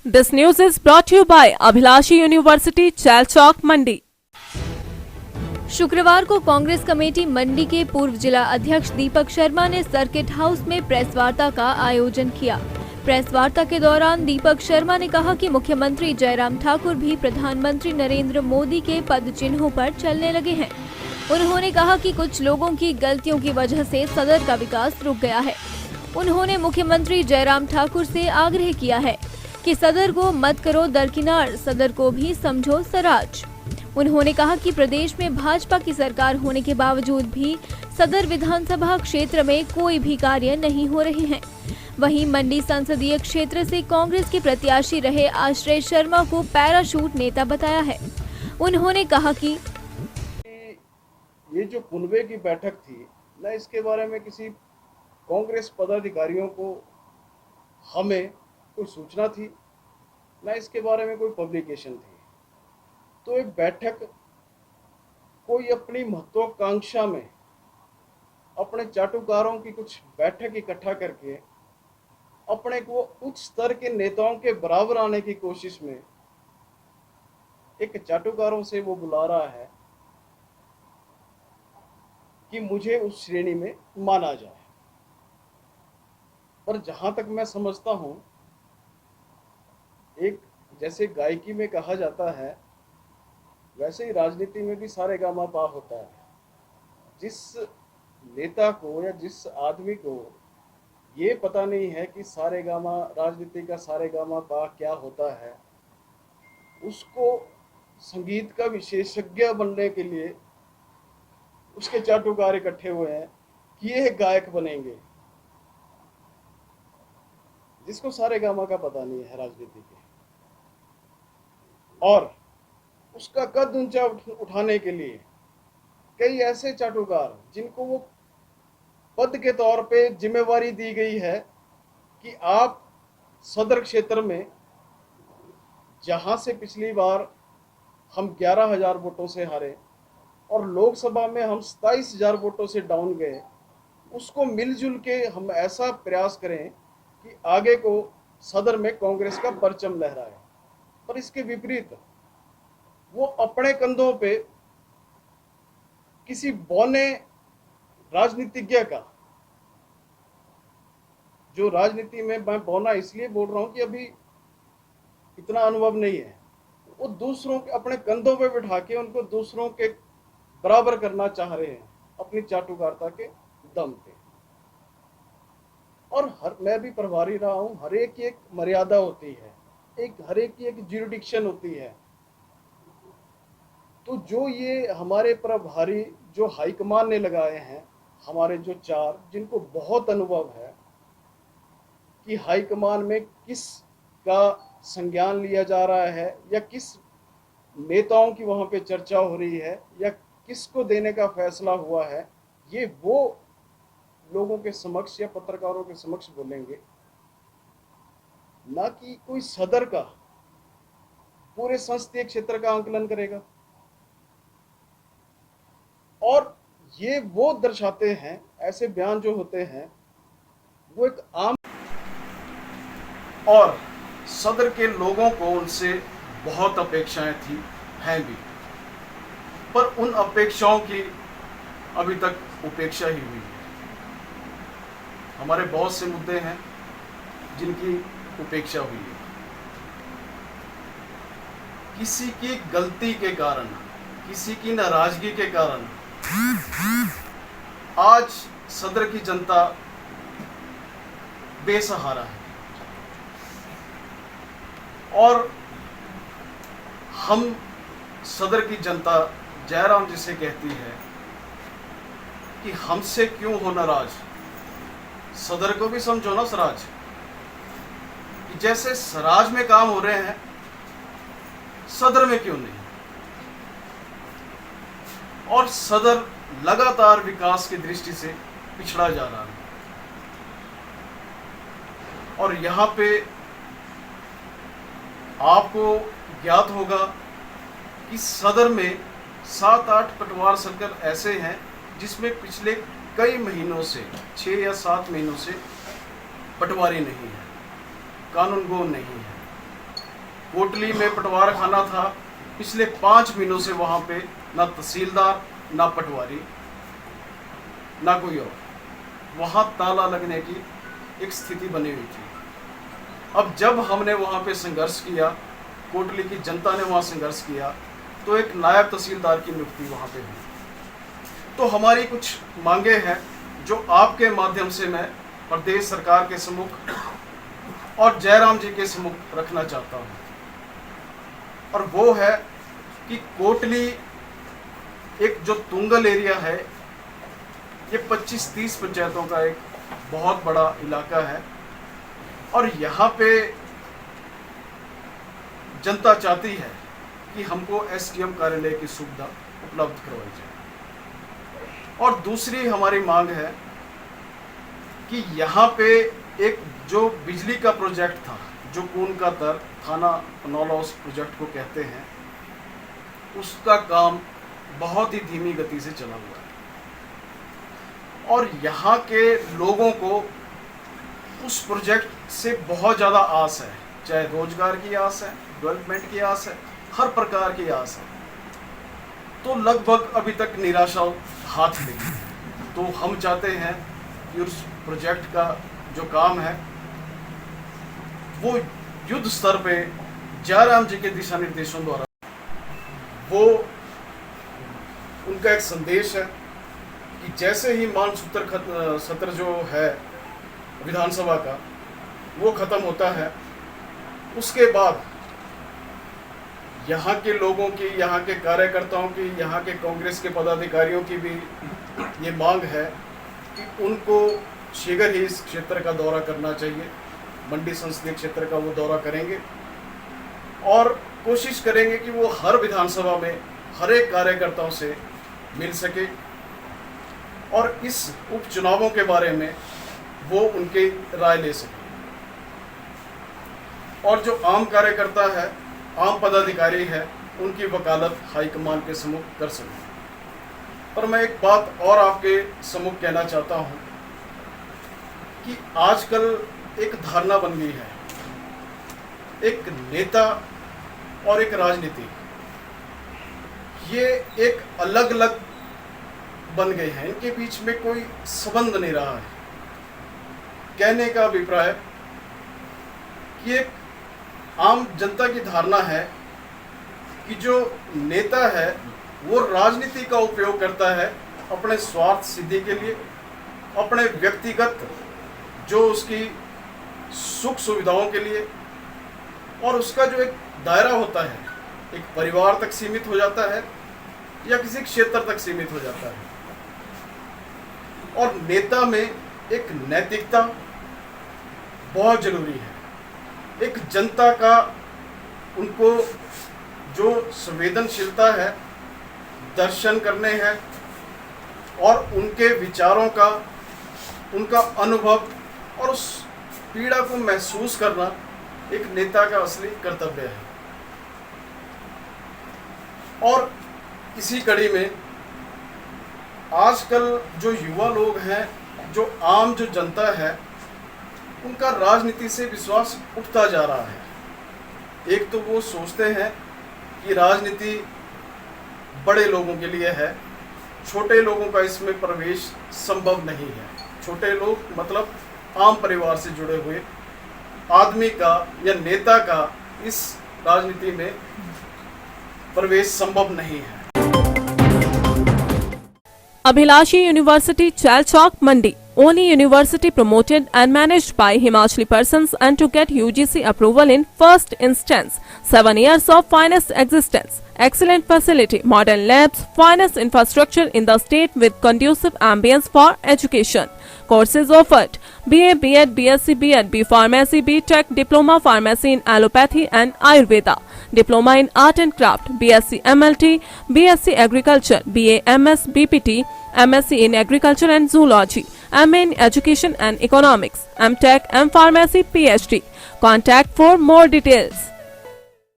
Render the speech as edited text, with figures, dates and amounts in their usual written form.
This news is brought to you by Abhilashi University, Chalchok, मंडी। शुक्रवार को Congress committee मंडी के पूर्व जिला अध्यक्ष दीपक शर्मा ने सर्किट हाउस में प्रेस वार्ता का आयोजन किया। प्रेस वार्ता के दौरान दीपक शर्मा ने कहा कि मुख्यमंत्री जयराम ठाकुर भी प्रधानमंत्री नरेंद्र मोदी के पद चिन्हों पर चलने लगे हैं। उन्होंने कहा कि कुछ लोगों की गलतियों की वजह से सदर का विकास रुक गया है। उन्होंने मुख्यमंत्री जयराम ठाकुर से आग्रह किया है कि सदर को मत करो दरकिनार, सदर को भी समझो सराज। उन्होंने कहा कि प्रदेश में भाजपा की सरकार होने के बावजूद भी सदर विधानसभा क्षेत्र में कोई भी कार्य नहीं हो रहे हैं। वहीं मंडी संसदीय क्षेत्र से कांग्रेस के प्रत्याशी रहे आश्रय शर्मा को पैराशूट नेता बताया है। उन्होंने कहा कि ये जो कुनबे की बैठक थी न, इसके बारे में किसी कांग्रेस पदाधिकारियों को हमें कोई सूचना थी, न इसके बारे में कोई पब्लिकेशन थी। तो एक बैठक कोई अपनी महत्वाकांक्षा में अपने चाटुकारों की कुछ बैठक इकट्ठा करके अपने को उच्च स्तर के नेताओं के बराबर आने की कोशिश में एक चाटुकारों से वो बुला रहा है कि मुझे उस श्रेणी में माना जाए। पर जहां तक मैं समझता हूं, एक जैसे गायकी में कहा जाता है, वैसे ही राजनीति में भी सारेगामापा होता है। जिस नेता को या जिस आदमी को ये पता नहीं है कि सारेगामा, राजनीति का सारेगामापा क्या होता है, उसको संगीत का विशेषज्ञ बनने के लिए उसके चाटुकार इकट्ठे हुए हैं कि ये गायक बनेंगे, जिसको सारेगामा का पता नहीं है राजनीति के, और उसका कद ऊंचा उठाने के लिए कई ऐसे चाटुकार जिनको वो पद के तौर पे जिम्मेवारी दी गई है कि आप सदर क्षेत्र में, जहां से पिछली बार हम 11,000 वोटों से हारे और लोकसभा में हम 27,000 वोटों से डाउन गए, उसको मिलजुल के हम ऐसा प्रयास करें कि आगे को सदर में कांग्रेस का परचम लहराए। पर इसके विपरीत वो अपने कंधों पे किसी बौने राजनीतिज्ञ का, जो राजनीति में, मैं बौना इसलिए बोल रहा हूं कि अभी इतना अनुभव नहीं है, वो दूसरों के अपने कंधों पे बिठा के उनको दूसरों के बराबर करना चाह रहे हैं अपनी चाटुकारिता के दम पे। और मैं भी प्रभारी रहा हूं, हर एक की एक मर्यादा होती है, हर एक की एक ज्यूरिडिक्शन होती है। तो जो ये हमारे प्रभारी जो हाईकमान ने लगाए हैं, हमारे जो चार, जिनको बहुत अनुभव है कि हाईकमान में किस का संज्ञान लिया जा रहा है या किस नेताओं की वहां पे चर्चा हो रही है या किसको देने का फैसला हुआ है, ये वो लोगों के समक्ष या पत्रकारों के समक्ष बोलेंगे, ना कि कोई सदर का, पूरे संसदीय क्षेत्र का आंकलन करेगा। और ये वो दर्शाते हैं, ऐसे बयान जो होते हैं वो एक आम, और सदर के लोगों को उनसे बहुत अपेक्षाएं थी, हैं भी, पर उन अपेक्षाओं की अभी तक उपेक्षा ही हुई है। हमारे बहुत से मुद्दे हैं जिनकी उपेक्षा हुई है। किसी की गलती के कारण, किसी की नाराजगी के कारण आज सदर की जनता बेसहारा है। और हम सदर की जनता जयराम जी से कहती है कि हमसे क्यों हो नाराज, सदर को भी समझो ना सराज। कि जैसे सराज में काम हो रहे हैं, सदर में क्यों नहीं। और सदर लगातार विकास की दृष्टि से पिछड़ा जा रहा है। और यहां पे आपको ज्ञात होगा कि सदर में 7-8 पटवार सर्कल ऐसे हैं जिसमें पिछले कई महीनों से, 6 या 7 महीनों से पटवारी नहीं है, कानून गो नहीं है। कोटली में पटवार खाना था, पिछले 5 महीनों से वहाँ पे ना तहसीलदार, ना पटवारी, ना कोई और, वहाँ ताला लगने की एक स्थिति बनी हुई थी। अब जब हमने वहाँ पे संघर्ष किया, कोटली की जनता ने वहाँ संघर्ष किया, तो एक नायब तहसीलदार की नियुक्ति वहाँ पे हुई। तो हमारी कुछ मांगे हैं जो आपके माध्यम से मैं प्रदेश सरकार के सम्मुख और जयराम जी के सम्मुख रखना चाहता हूँ, और वो है कि कोटली एक जो तुंगल एरिया है, ये 25-30 पंचायतों का एक बहुत बड़ा इलाका है, और यहाँ पे जनता चाहती है कि हमको एसडीएम कार्यालय की सुविधा उपलब्ध करवाई जाए। और दूसरी हमारी मांग है कि यहाँ पे एक जो बिजली का प्रोजेक्ट था, जो कून का तर थाना नौलौस प्रोजेक्ट को कहते हैं, उसका काम बहुत ही धीमी गति से चला हुआ है, और यहाँ के लोगों को उस प्रोजेक्ट से बहुत ज़्यादा आस है, चाहे रोजगार की आस है, डेवलपमेंट की आस है, हर प्रकार की आस है। तो लगभग अभी तक निराशा हाथ लगी। तो हम चाहते हैं कि उस प्रोजेक्ट का जो काम है वो युद्ध स्तर पे जयराम जी के दिशा निर्देशों द्वारा, वो उनका एक संदेश है कि जैसे ही मानसूत्र सत्र जो है विधानसभा का वो खत्म होता है, उसके बाद यहाँ के लोगों की, यहाँ के कार्यकर्ताओं की, यहाँ के कांग्रेस के पदाधिकारियों की भी ये मांग है कि उनको शीघ्र ही इस क्षेत्र का दौरा करना चाहिए। मंडी संसदीय क्षेत्र का वो दौरा करेंगे और कोशिश करेंगे कि वो हर विधानसभा में हर एक कार्यकर्ताओं से मिल सके और इस उपचुनावों के बारे में वो उनकी राय ले सके, और जो आम कार्यकर्ता है, आम पदाधिकारी है, उनकी वकालत हाईकमान के सम्मुख कर सके। पर मैं एक बात और आपके सम्मुख कहना चाहता हूं कि आजकल एक धारणा बन गई है, एक नेता और एक राजनीति, ये एक अलग अलग बन गए हैं, इनके बीच में कोई संबंध नहीं रहा है। कहने का अभिप्राय कि एक आम जनता की धारणा है कि जो नेता है वो राजनीति का उपयोग करता है अपने स्वार्थ सिद्धि के लिए, अपने व्यक्तिगत जो उसकी सुख सुविधाओं के लिए, और उसका जो एक दायरा होता है एक परिवार तक सीमित हो जाता है या किसी क्षेत्र तक सीमित हो जाता है। और नेता में एक नैतिकता बहुत जरूरी है, एक जनता का उनको जो संवेदनशीलता है, दर्शन करने हैं और उनके विचारों का, उनका अनुभव और उस पीड़ा को महसूस करना एक नेता का असली कर्तव्य है। और इसी कड़ी में आजकल जो युवा लोग हैं, जो आम जो जनता है, उनका राजनीति से विश्वास उठता जा रहा है। एक तो वो सोचते हैं कि राजनीति बड़े लोगों के लिए है, छोटे लोगों का इसमें प्रवेश संभव नहीं है। छोटे लोग मतलब आम परिवार से जुड़े हुए आदमी का या नेता का इस राजनीति में प्रवेश संभव नहीं है। Abhilashi University, Chalchok, Mandi. Only university promoted and managed by Himachali persons, and to get UGC approval in first instance. 7 years of finest existence. Excellent facility, modern labs, finest infrastructure in the state with conducive ambience for education. Courses offered: BA, B.Ed, BSc, B.Ed, B Pharmacy, B.Tech, Diploma Pharmacy in Allopathy and Ayurveda, Diploma in Art and Craft, BSc MLT, BSc Agriculture, BA MS, BPT, MSc in Agriculture and Zoology, MA in Education and Economics, MTech, M Pharmacy, PhD. Contact for more details.